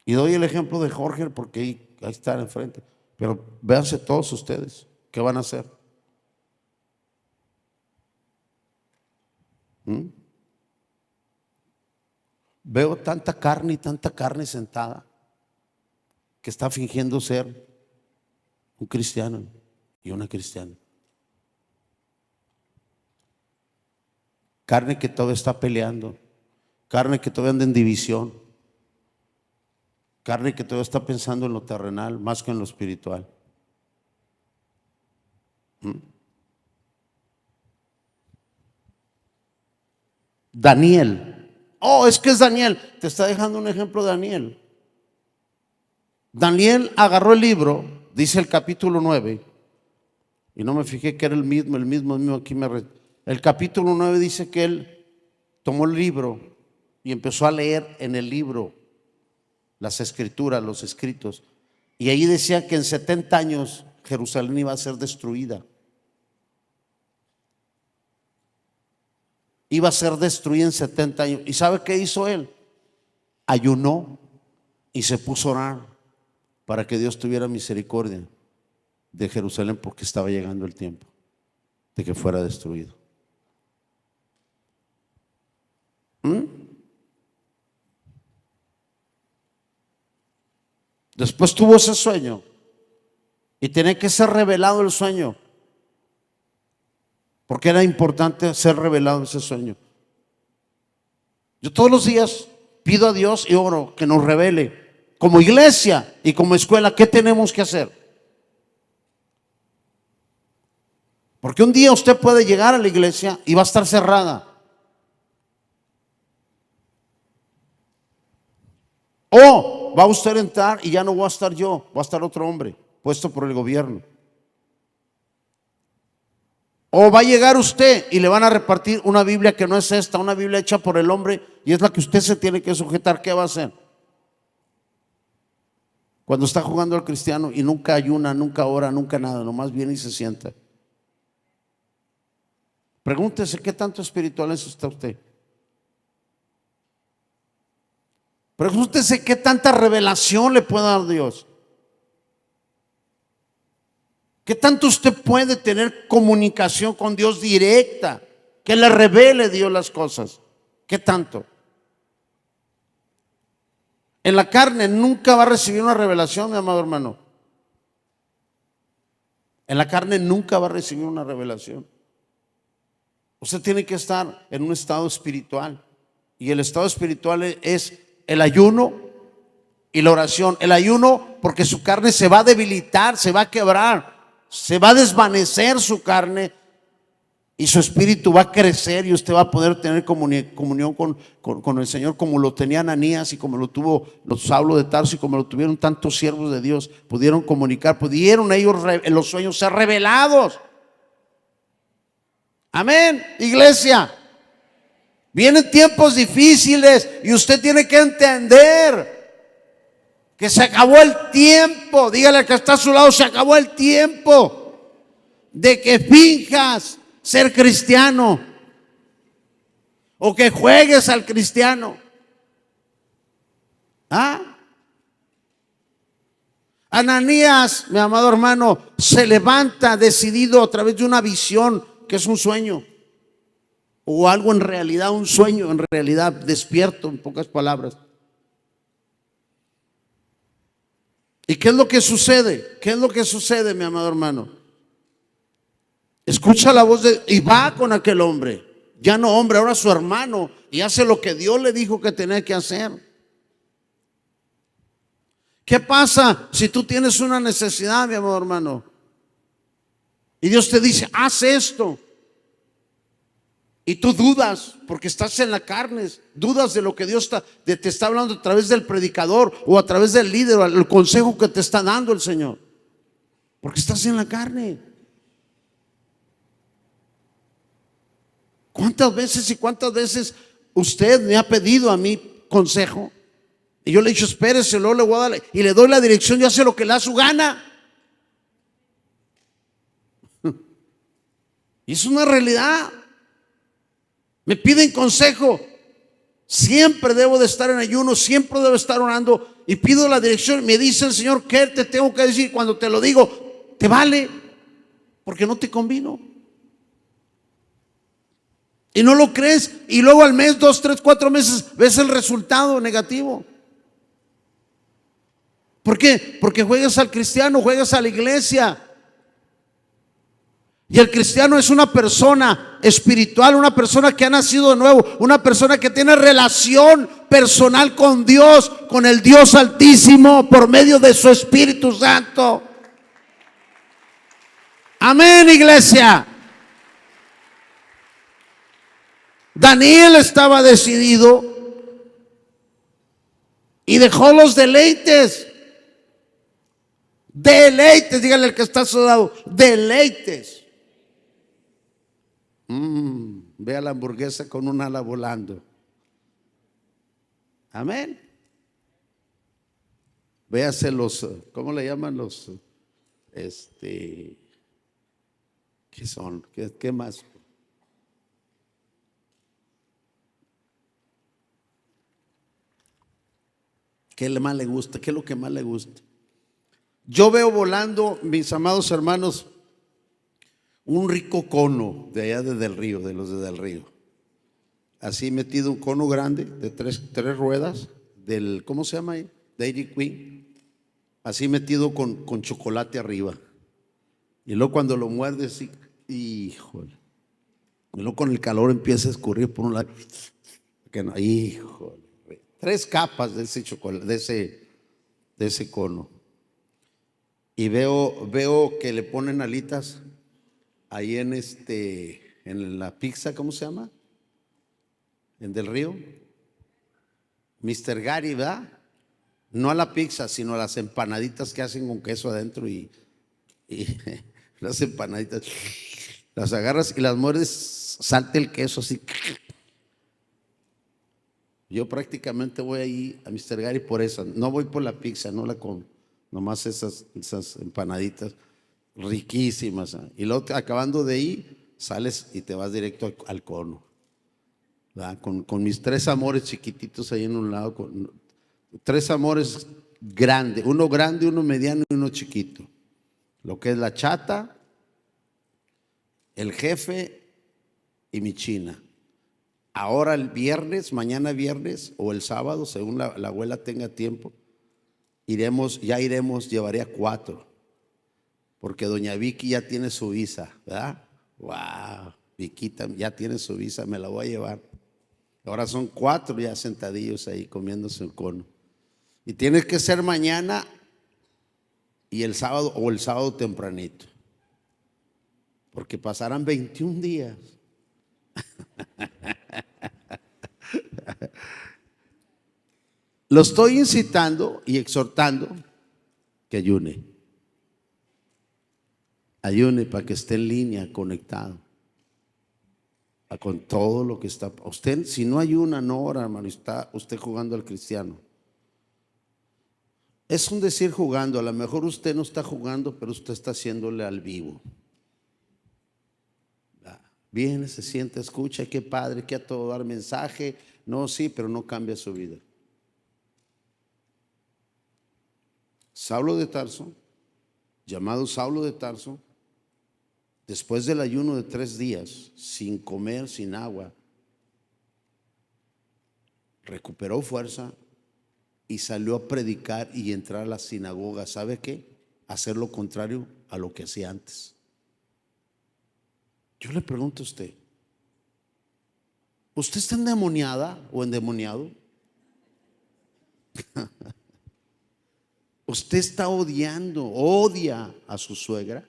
Y doy el ejemplo de Jorge porque ahí está enfrente. Pero véanse todos ustedes, ¿qué van a hacer? Veo tanta carne sentada que está fingiendo ser un cristiano y una cristiana. Carne que todavía está peleando, carne que todavía anda en división, carne que todavía está pensando en lo terrenal más que en lo espiritual. Daniel. Es que es Daniel. Te está dejando un ejemplo de Daniel. Daniel agarró el libro, dice el capítulo 9, y no me fijé que era el mismo aquí el capítulo 9 dice que él tomó el libro y empezó a leer en el libro las escrituras, los escritos, y ahí decía que en 70 años Jerusalén iba a ser destruida. Iba a ser destruida en 70 años. ¿Y sabe qué hizo él? Ayunó y se puso a orar para que Dios tuviera misericordia de Jerusalén, porque estaba llegando el tiempo de que fuera destruido. Después tuvo ese sueño y tenía que ser revelado el sueño, porque era importante ser revelado ese sueño. Yo todos los días pido a Dios y oro que nos revele como iglesia y como escuela qué tenemos que hacer. Porque un día usted puede llegar a la iglesia y va a estar cerrada. O va usted a entrar y ya no voy a estar yo, va a estar otro hombre puesto por el gobierno. O va a llegar usted y le van a repartir una Biblia que no es esta, una Biblia hecha por el hombre y es la que usted se tiene que sujetar. ¿Qué va a hacer? Cuando está jugando al cristiano y nunca ayuna, nunca ora, nunca nada, nomás viene y se sienta. Pregúntese qué tanto espiritual está usted. Pregúntese qué tanta revelación le puede dar Dios. ¿Qué tanto usted puede tener comunicación con Dios directa? Que le revele Dios las cosas. ¿Qué tanto? En la carne nunca va a recibir una revelación, mi amado hermano. En la carne nunca va a recibir una revelación. Usted tiene que estar en un estado espiritual. Y el estado espiritual es el ayuno y la oración. El ayuno porque su carne se va a debilitar, se va a quebrar, se va a desvanecer su carne y su espíritu va a crecer y usted va a poder tener comunión con el Señor como lo tenía Ananías y como lo tuvo los Saulo de Tarso y como lo tuvieron tantos siervos de Dios. Pudieron comunicar, pudieron ellos en los sueños ser revelados. Amén, iglesia. Vienen tiempos difíciles y usted tiene que entender que se acabó el tiempo. Dígale al que está a su lado, se acabó el tiempo de que finjas ser cristiano o que juegues al cristiano. Ananías, mi amado hermano, se levanta decidido a través de una visión que es un sueño o algo en realidad, un sueño en realidad, despierto en pocas palabras. ¿Y qué es lo que sucede? ¿Qué es lo que sucede, mi amado hermano? Escucha la voz y va con aquel hombre. Ya no hombre, ahora su hermano. Y hace lo que Dios le dijo que tenía que hacer. ¿Qué pasa si tú tienes una necesidad, mi amado hermano? Y Dios te dice, haz esto. Y tú dudas porque estás en la carne, dudas de lo que Dios te está hablando a través del predicador o a través del líder o el consejo que te está dando el Señor. Porque estás en la carne. ¿Cuántas veces usted me ha pedido a mí consejo? Y yo le he dicho, espérese, luego le voy a dar, y le doy la dirección y hace lo que le da su gana. Y es una realidad. Me piden consejo. Siempre debo de estar en ayuno, siempre debo estar orando y pido la dirección. Me dice el Señor, ¿qué te tengo que decir? Cuando te lo digo, te vale, porque no te convino. Y no lo crees, y luego al mes, 2, 3, 4 meses ves el resultado negativo. ¿Por qué? Porque juegas al cristiano, juegas a la iglesia. Y el cristiano es una persona espiritual, una persona que ha nacido de nuevo, una persona que tiene relación personal con Dios, con el Dios Altísimo, por medio de su Espíritu Santo. Amén, iglesia. Daniel estaba decidido y dejó los deleites. Deleites, dígale al que está a su lado, deleites. Ve a la hamburguesa con un ala volando. Amén. Véase los, ¿cómo le llaman los? ¿Qué son? ¿Qué más? ¿Qué más le gusta? ¿Qué es lo que más le gusta? Yo veo volando, mis amados hermanos, un rico cono de allá desde el río, de los de Del Río. Así metido un cono grande de tres ruedas, del, ¿cómo se llama ahí? Dairy Queen. Así metido con chocolate arriba. Y luego cuando lo muerdes, sí, híjole. Y luego con el calor empieza a escurrir por un lado. Que no, híjole. 3 capas de ese chocolate, de ese cono. Y veo que le ponen alitas ahí en la pizza, ¿cómo se llama? En Del Río. Mr. Gary, ¿verdad? No a la pizza, sino a las empanaditas que hacen con queso adentro y las empanaditas. Las agarras y las muerdes, salte el queso así. Yo prácticamente voy ahí a Mr. Gary por eso. No voy por la pizza, no la como. nomás esas empanaditas riquísimas. Y luego acabando de ahí, sales y te vas directo al cono, ¿verdad? Con mis tres amores chiquititos ahí en un lado, tres amores grandes, uno grande, uno mediano y uno chiquito. Lo que es la chata, el jefe y mi china. Ahora el viernes, mañana viernes o el sábado, según la abuela tenga tiempo, llevaría 4, porque doña Vicky ya tiene su visa, ¿verdad? Wow, Viquita ya tiene su visa, me la voy a llevar. Ahora son 4 ya sentadillos ahí comiéndose el cono. Y tiene que ser mañana y el sábado o el sábado tempranito, porque pasarán 21 días. Lo estoy incitando y exhortando que ayune. Ayune para que esté en línea, conectado con todo lo que está. Usted, si no ayuna, no ora, hermano, está usted jugando al cristiano. Es un decir jugando, a lo mejor usted no está jugando, pero usted está haciéndole al vivo. Viene, se siente, escucha, qué padre, que a todo dar mensaje. No, sí, pero no cambia su vida. Saulo de Tarso, llamado Saulo de Tarso, después del ayuno de 3 días, sin comer, sin agua, recuperó fuerza y salió a predicar y entrar a la sinagoga. ¿Sabe qué? Hacer lo contrario a lo que hacía antes. Yo le pregunto a usted, ¿usted está endemoniada o endemoniado? ¿Usted está odia a su suegra?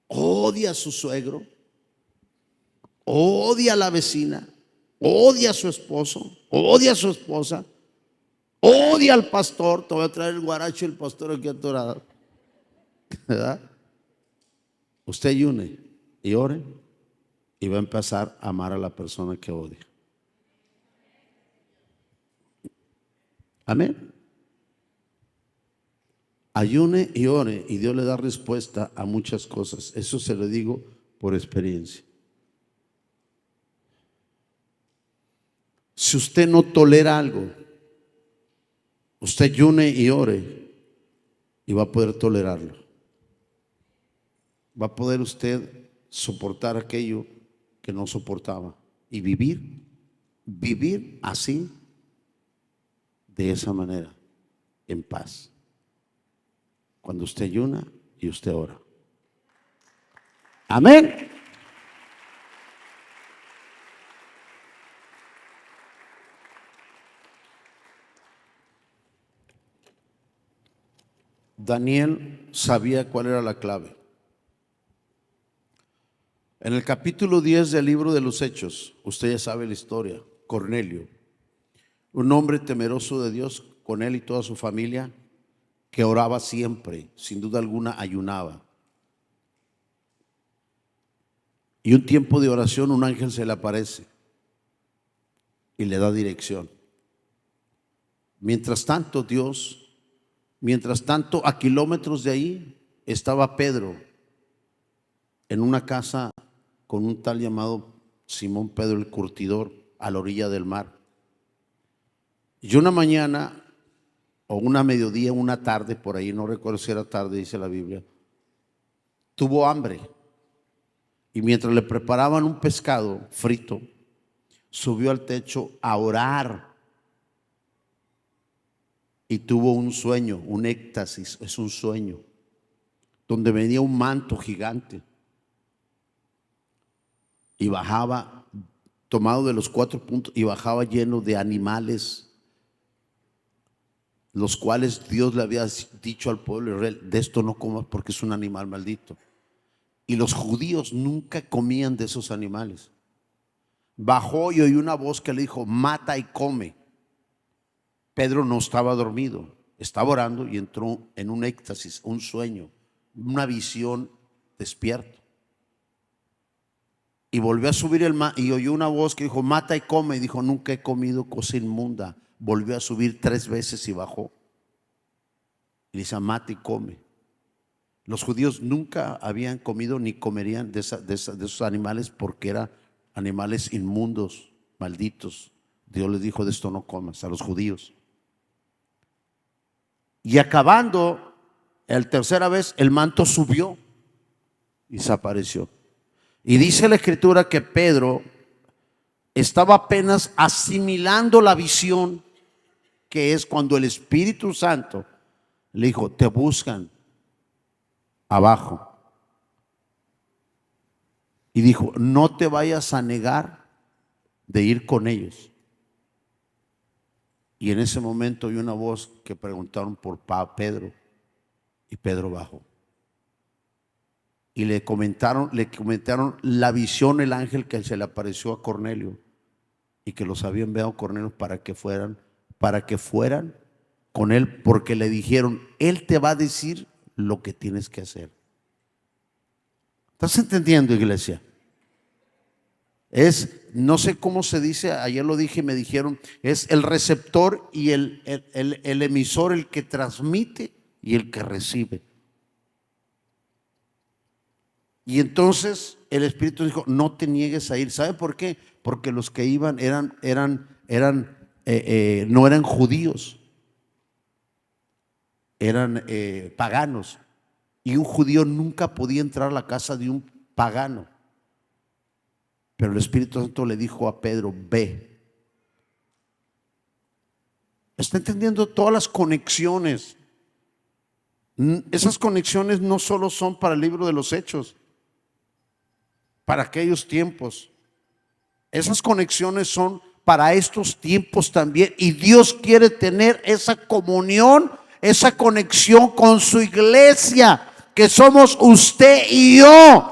¿Odia a su suegro? ¿Odia a la vecina? ¿Odia a su esposo? ¿Odia a su esposa? ¿Odia al pastor? Te voy a traer el guaracho y el pastor aquí atorado, ¿verdad? Usted ayune y ore y va a empezar a amar a la persona que odia. Amén. Ayune y ore y Dios le da respuesta a muchas cosas. Eso se lo digo por experiencia. Si usted no tolera algo, usted ayune y ore y va a poder tolerarlo. Va a poder usted soportar aquello que no soportaba y vivir así, de esa manera, en paz. Cuando usted ayuna y usted ora. Amén. Daniel sabía cuál era la clave. En el capítulo 10 del libro de los Hechos, usted ya sabe la historia. Cornelio, un hombre temeroso de Dios, con él y toda su familia, que oraba siempre, sin duda alguna ayunaba. Y un tiempo de oración, un ángel se le aparece y le da dirección. Mientras tanto, a kilómetros de ahí, estaba Pedro en una casa con un tal llamado Simón Pedro el Curtidor, a la orilla del mar. Y una mañana, o una mediodía, una tarde, por ahí, no recuerdo si era tarde, dice la Biblia, tuvo hambre. Y mientras le preparaban un pescado frito, subió al techo a orar. Y tuvo un sueño, un éxtasis, es un sueño, donde venía un manto gigante y bajaba, tomado de los 4 puntos, y bajaba lleno de animales, los cuales Dios le había dicho al pueblo de Israel: de esto no comas porque es un animal maldito. Y los judíos nunca comían de esos animales. Bajó y oyó una voz que le dijo: mata y come. Pedro no estaba dormido, estaba orando y entró en un éxtasis, un sueño, una visión despierto. Y volvió a subir el mar y oyó una voz que dijo: mata y come. Y dijo: nunca he comido cosa inmunda, volvió a subir 3 veces y bajó. Y dice, mate y come. Los judíos nunca habían comido ni comerían de esos animales porque eran animales inmundos, malditos. Dios les dijo, de esto no comas, a los judíos. Y acabando la tercera vez, el manto subió y desapareció. Y dice la escritura que Pedro estaba apenas asimilando la visión, que es cuando el Espíritu Santo le dijo, te buscan abajo. Y dijo, no te vayas a negar de ir con ellos. Y en ese momento oyó una voz que preguntaron por Pedro, y Pedro bajó. Y le comentaron la visión, el ángel que se le apareció a Cornelio, y que los había enviado a Cornelio para que fueran con él, porque le dijeron, él te va a decir lo que tienes que hacer. ¿Estás entendiendo, iglesia? No sé cómo se dice, ayer lo dije y me dijeron, es el receptor y el emisor, el que transmite y el que recibe. Y entonces el Espíritu dijo, no te niegues a ir. ¿Sabe por qué? Porque los que iban no eran judíos, eran paganos. Y un judío nunca podía entrar a la casa de un pagano. Pero el Espíritu Santo le dijo a Pedro, ve. ¿Está entendiendo todas las conexiones? Esas conexiones no solo son para el libro de los Hechos, para aquellos tiempos. Esas conexiones son para estos tiempos también. Y Dios quiere tener esa comunión, esa conexión con su iglesia, que somos usted y yo.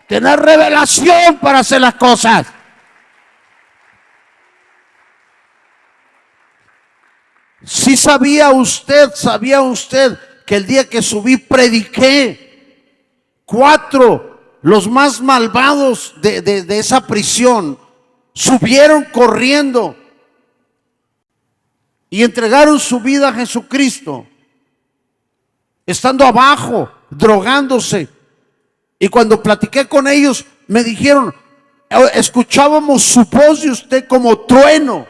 Tener revelación para hacer las cosas. Si sabía usted que el día que subí prediqué, 4, los más malvados de esa prisión, subieron corriendo y entregaron su vida a Jesucristo, estando abajo, drogándose. Y cuando platiqué con ellos, me dijeron, escuchábamos su voz de usted como trueno,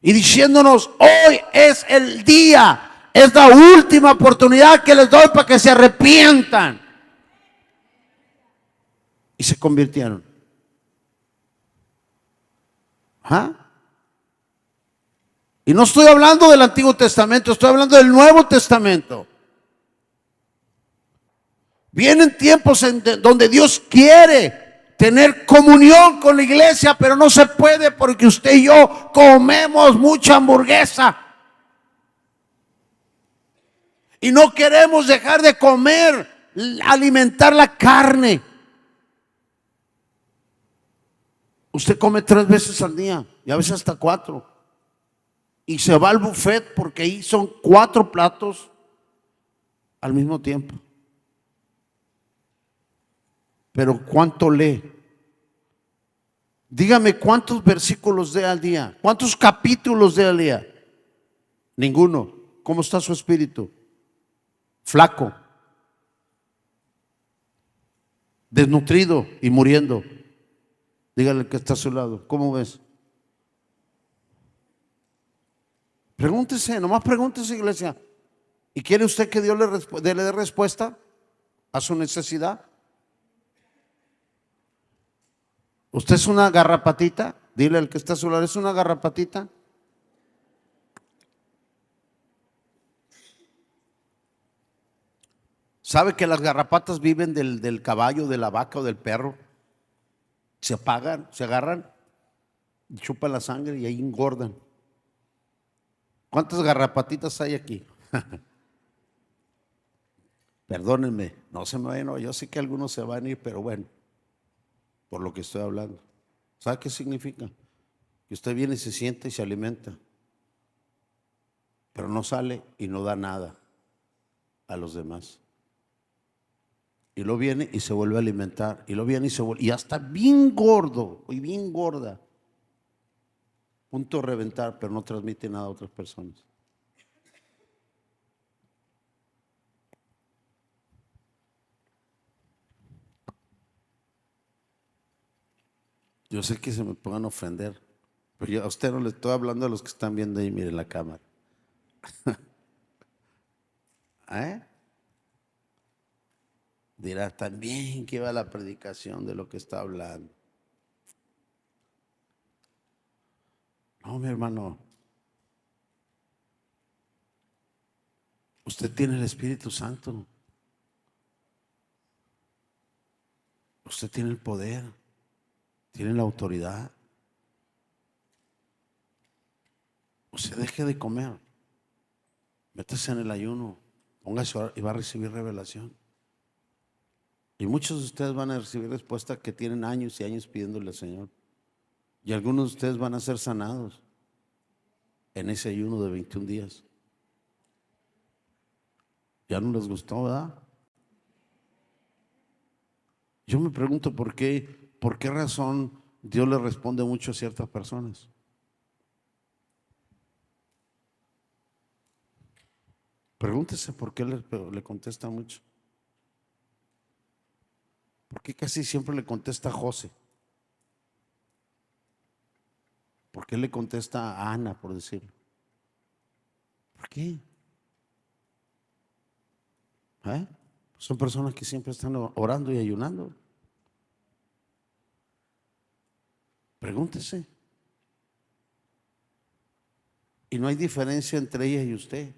y diciéndonos, hoy es el día, es la última oportunidad que les doy para que se arrepientan. Y se convirtieron. Y no estoy hablando del Antiguo Testamento, estoy hablando del Nuevo Testamento. Vienen tiempos donde Dios quiere tener comunión con la iglesia, pero no se puede porque usted y yo comemos mucha hamburguesa. Y no queremos dejar de comer, alimentar la carne. Usted come 3 veces al día y a veces hasta 4. Y se va al buffet porque ahí son 4 platos al mismo tiempo. Pero ¿cuánto lee? Dígame cuántos versículos lee al día, cuántos capítulos lee al día. Ninguno. ¿Cómo está su espíritu? Flaco, desnutrido y muriendo. Dígale que está a su lado, ¿cómo ves? Pregúntese, nomás pregúntese, iglesia. ¿Y quiere usted que Dios le dé respuesta a su necesidad? ¿Usted es una garrapatita? Dile al que está a su lado, ¿es una garrapatita? ¿Sabe que las garrapatas viven del caballo, de la vaca o del perro? Se apagan, se agarran y chupan la sangre y ahí engordan. ¿Cuántas garrapatitas hay aquí? Perdónenme, no se me vayan, yo sé que algunos se van a ir, pero bueno, por lo que estoy hablando. ¿Sabe qué significa? Que usted viene y se sienta y se alimenta, pero no sale y no da nada a los demás. Y luego viene y se vuelve a alimentar, y luego viene y se vuelve, y hasta bien gordo y bien gorda. punto de reventar, pero no transmite nada a otras personas. Yo sé que se me pongan a ofender, pero yo a usted no le estoy hablando a los que están viendo ahí, miren la cámara. ¿Eh? Dirá, también que va la predicación de lo que está hablando. No, mi hermano, usted tiene el Espíritu Santo. Usted tiene el poder, tiene la autoridad. Usted deje de comer, métase en el ayuno, póngase a orar y va a recibir revelación. Y muchos de ustedes van a recibir respuesta que tienen años y años pidiéndole al Señor. Y algunos de ustedes van a ser sanados en ese ayuno de 21 días. Ya no les gustó, ¿verdad? Yo me pregunto por qué razón Dios le responde mucho a ciertas personas. Pregúntese por qué le contesta mucho. ¿Por qué casi siempre le contesta a José? ¿Por qué le contesta a Ana, por decirlo? ¿Por qué? ¿Eh? Son personas que siempre están orando y ayunando. Pregúntese. Y no hay diferencia entre ella y usted.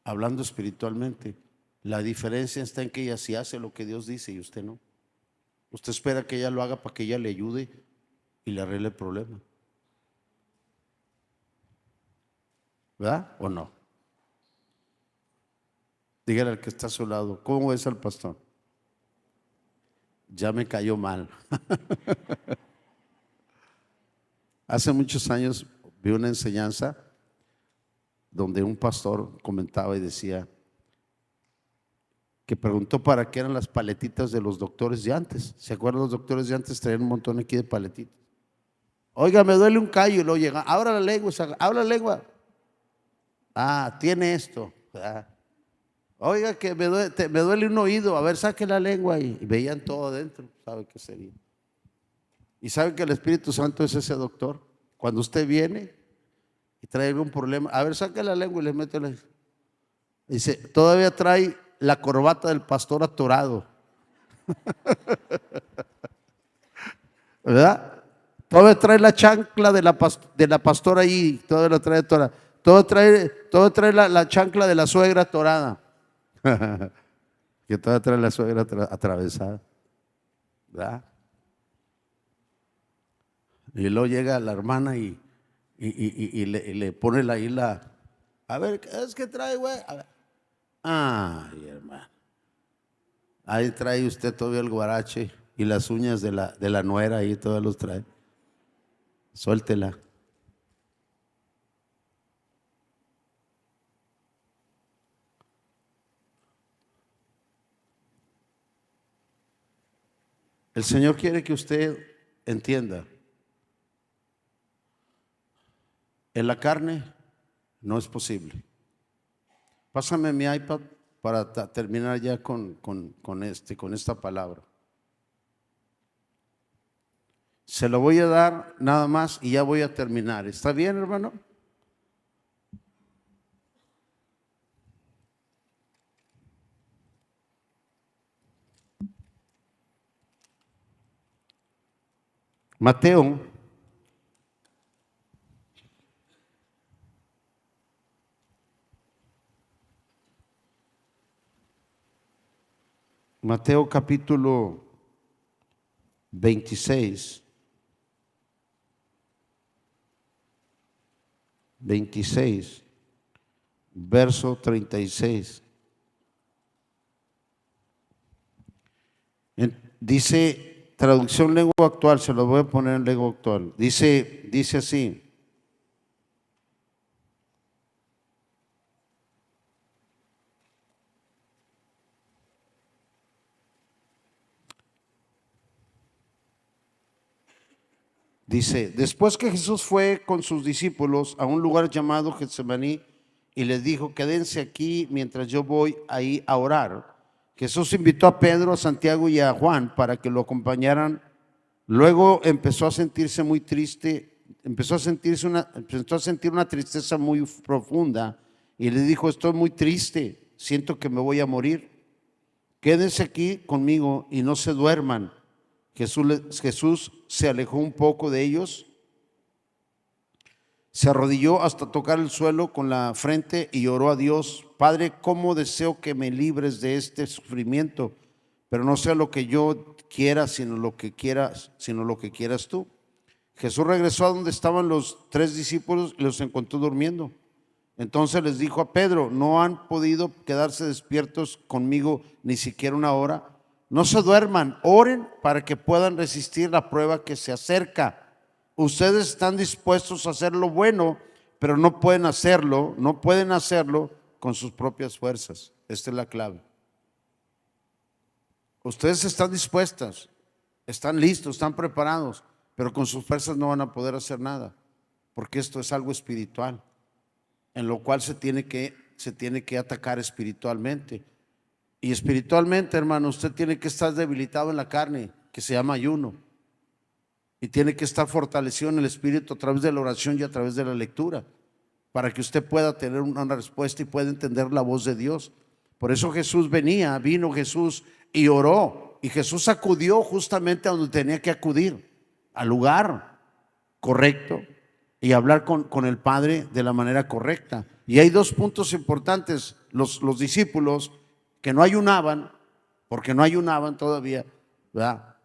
Hablando espiritualmente, la diferencia está en que ella sí hace lo que Dios dice y usted no. Usted espera que ella lo haga para que ella le ayude y le arregle el problema. ¿Verdad o no? Dígale al que está a su lado, ¿cómo es al pastor? Ya me cayó mal. Hace muchos años vi una enseñanza donde un pastor comentaba y decía que preguntó para qué eran las paletitas de los doctores de antes. ¿Se acuerdan? Los doctores de antes traían un montón aquí de paletitas. Oiga, me duele un callo y luego llega, abra la lengua, abra la lengua. Ah, tiene esto. Ah. Oiga, que me duele un oído, a ver, saque la lengua y veían todo adentro. ¿Sabe qué sería? Y sabe que el Espíritu Santo es ese doctor. Cuando usted viene y trae algún problema, a ver, saque la lengua y le mete la. Dice, todavía trae la corbata del pastor atorado, ¿verdad? Todavía trae la chancla de la pastora ahí, todavía la trae atorada. Todo trae la chancla de la suegra atorada. Que todavía trae la suegra atravesada, ¿verdad? Y luego llega la hermana y le pone ahí a ver, es que trae, güey. Ay, hermano. Ahí trae usted todavía el guarache y las uñas de la nuera, ahí todavía los trae. Suéltela. El Señor quiere que usted entienda. En la carne no es posible. Pásame mi iPad para terminar ya con esta palabra. Se lo voy a dar nada más y ya voy a terminar. ¿Está bien, hermano? Mateo, Mateo capítulo 26, 26, verso 36. Dice, traducción lengua actual, se lo voy a poner en lengua actual. Dice así. Dice, después que Jesús fue con sus discípulos a un lugar llamado Getsemaní y les dijo, quédense aquí mientras yo voy ahí a orar. Jesús invitó a Pedro, a Santiago y a Juan para que lo acompañaran. Luego empezó a sentirse muy triste, empezó a sentir una tristeza muy profunda y le dijo, estoy muy triste, siento que me voy a morir. Quédense aquí conmigo y no se duerman. Jesús se alejó un poco de ellos, se arrodilló hasta tocar el suelo con la frente y oró a Dios, Padre, cómo deseo que me libres de este sufrimiento, pero no sea lo que yo quiera, sino lo que quieras tú. Jesús regresó a donde estaban los 3 discípulos y los encontró durmiendo. Entonces les dijo a Pedro, ¿no han podido quedarse despiertos conmigo ni siquiera una hora? No se duerman, oren para que puedan resistir la prueba que se acerca. Ustedes están dispuestos a hacer lo bueno, pero no pueden hacerlo con sus propias fuerzas. Esta es la clave. Ustedes están dispuestas, están listos, están preparados, pero con sus fuerzas no van a poder hacer nada, porque esto es algo espiritual, en lo cual se tiene que atacar espiritualmente. Y espiritualmente, hermano, usted tiene que estar debilitado en la carne, que se llama ayuno. Y tiene que estar fortalecido en el espíritu a través de la oración y a través de la lectura, para que usted pueda tener una respuesta y pueda entender la voz de Dios. Por eso vino Jesús y oró. Y Jesús acudió justamente a donde tenía que acudir, al lugar correcto y hablar con el Padre de la manera correcta. Y hay 2 puntos importantes. Los discípulos que no ayunaban, porque no ayunaban todavía, ¿verdad?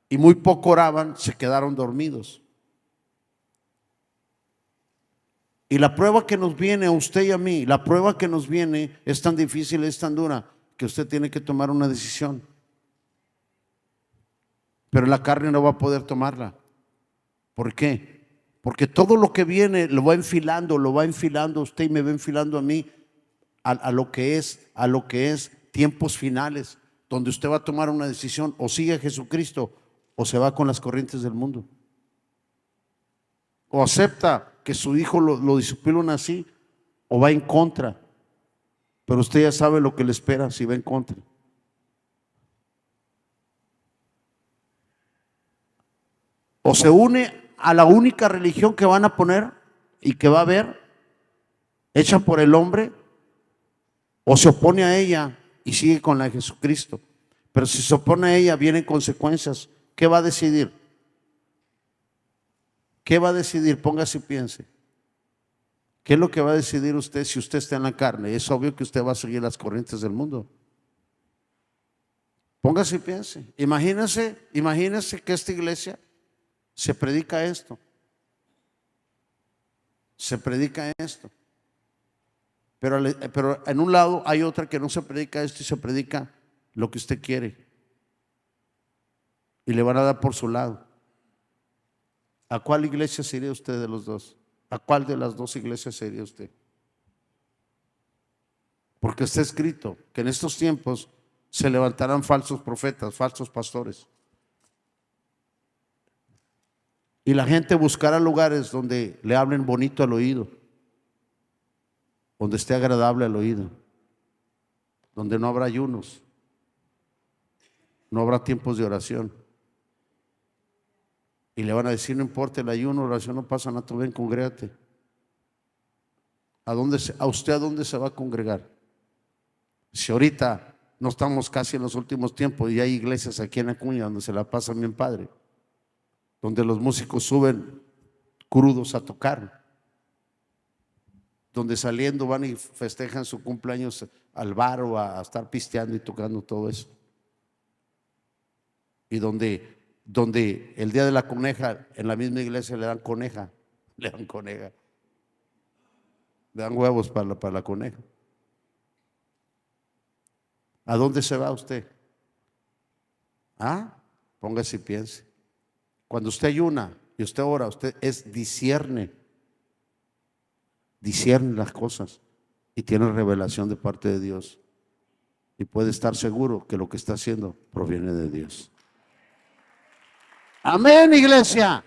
Y muy poco oraban, se quedaron dormidos. Y la prueba que nos viene a usted y a mí, la prueba que nos viene es tan difícil, es tan dura, que usted tiene que tomar una decisión. Pero la carne no va a poder tomarla. ¿Por qué? Porque todo lo que viene lo va enfilando usted y me va enfilando a mí a lo que es tiempos finales, donde usted va a tomar una decisión: o sigue a Jesucristo o se va con las corrientes del mundo, o acepta que su hijo lo disciplinan así, o va en contra. Pero usted ya sabe lo que le espera si va en contra. O se une a la única religión que van a poner y que va a haber, hecha por el hombre, o se opone a ella y sigue con la de Jesucristo. Pero si se opone a ella, vienen consecuencias. ¿Qué va a decidir? ¿Qué va a decidir? Póngase y piense. ¿Qué es lo que va a decidir usted si usted está en la carne? Es obvio que usted va a seguir las corrientes del mundo. Póngase y piense. Imagínese que esta iglesia se predica esto. Se predica esto. Pero en un lado hay otra que no se predica esto y se predica lo que usted quiere. Y le van a dar por su lado. ¿A cuál iglesia se iría usted de los dos? ¿A cuál de las 2 iglesias se iría usted? Porque está escrito que en estos tiempos se levantarán falsos profetas, falsos pastores. Y la gente buscará lugares donde le hablen bonito al oído, donde esté agradable al oído, donde no habrá ayunos, no habrá tiempos de oración. Y le van a decir: no importa el ayuno, oración, no pasa nada, tú ven, congrégate. ¿A usted a dónde se va a congregar? Si ahorita no estamos casi en los últimos tiempos y hay iglesias aquí en Acuña donde se la pasan bien padre, donde los músicos suben crudos a tocar, donde saliendo van y festejan su cumpleaños al bar o a estar pisteando y tocando todo eso, y donde el día de la coneja en la misma iglesia le dan coneja, le dan huevos para la coneja. ¿A dónde se va usted? Póngase y piense. Cuando usted ayuna y usted ora, usted discierne las cosas y tiene revelación de parte de Dios, y puede estar seguro que lo que está haciendo proviene de Dios. Amén, iglesia.